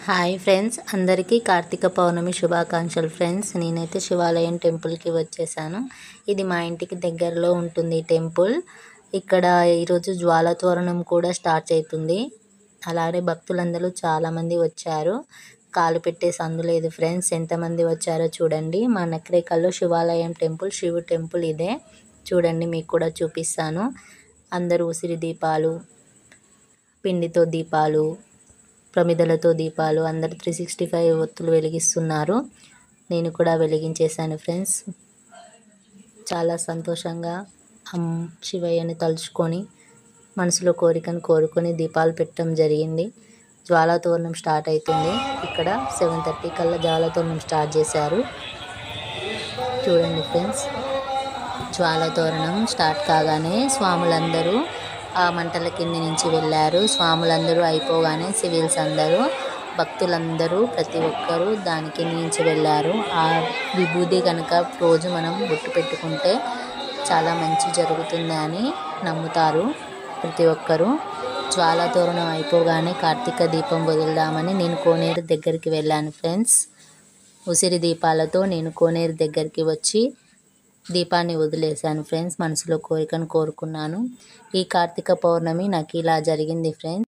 Hi friends, అందరికీ కార్తీక పౌర్ణమి శుభాకాంక్షలు friends. నేనైతే శివాలయం టెంపుల్కి వచ్చేసాను. ఇది మా ఇంటికి దగ్గరలో ఉంటుంది ఈ టెంపుల్. ఇక్కడ ఈరోజు జ్వాల తోరణం కూడా స్టార్ట్ అవుతుంది. అలాగే భక్తులందరూ చాలామంది వచ్చారు. కాలు పెట్టే సందు లేదు ఫ్రెండ్స్. ఎంతమంది వచ్చారో చూడండి. మా నకరేకల్లో శివాలయం టెంపుల్, శివుడు టెంపుల్ ఇదే చూడండి. మీకు కూడా చూపిస్తాను. అందరూ ఉసిరి దీపాలు, పిండితో దీపాలు, ప్రమిదలతో దీపాలు, అందరూ 365 ఒత్తులు వెలిగిస్తున్నారు. నేను కూడా వెలిగించేశాను ఫ్రెండ్స్. చాలా సంతోషంగా శివయ్యని తలుచుకొని మనసులో కోరికను కోరుకొని దీపాలు పెట్టడం జరిగింది. జ్వాలా తోరణం స్టార్ట్ అవుతుంది. ఇక్కడ 7:30 కల్లా జ్వాలా తోరణం స్టార్ట్ చేశారు. చూడండి ఫ్రెండ్స్, జ్వాలా తోరణం స్టార్ట్ కాగానే స్వాములందరూ ఆ మంటల కింద నుంచి వెళ్ళారు. స్వాములందరూ అయిపోగానే సివిల్స్ అందరూ, భక్తులందరూ ప్రతి ఒక్కరూ దాని కింద నుంచి వెళ్ళారు. ఆ విభూది కనుక రోజు మనం బొట్టు పెట్టుకుంటే చాలా మంచి జరుగుతుంది అని నమ్ముతారు ప్రతి ఒక్కరూ. జ్వాలా తోరణం అయిపోగానే కార్తీక దీపం వదులుదామని నేను కోనేరు దగ్గరికి వెళ్ళాను ఫ్రెండ్స్. ఉసిరి దీపాలతో నేను కోనేరు దగ్గరికి వచ్చి దీపాన్ని వదిలేశాను ఫ్రెండ్స్. మనసులో కోరికను కోరుకున్నాను. ఈ కార్తీక పౌర్ణమి నాకు ఇలా జరిగింది ఫ్రెండ్స్.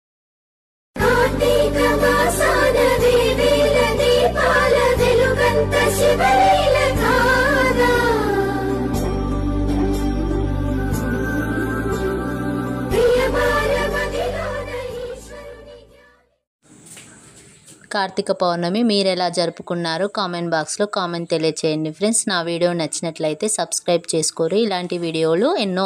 కార్తీక పౌర్ణమి మీరు ఎలా జరుపుకున్నారో కామెంట్ బాక్స్లో కామెంట్ తెలియచేయండి ఫ్రెండ్స్. నా వీడియో నచ్చినట్లయితే సబ్స్క్రైబ్ చేసుకోరు. ఇలాంటి వీడియోలు ఎన్నో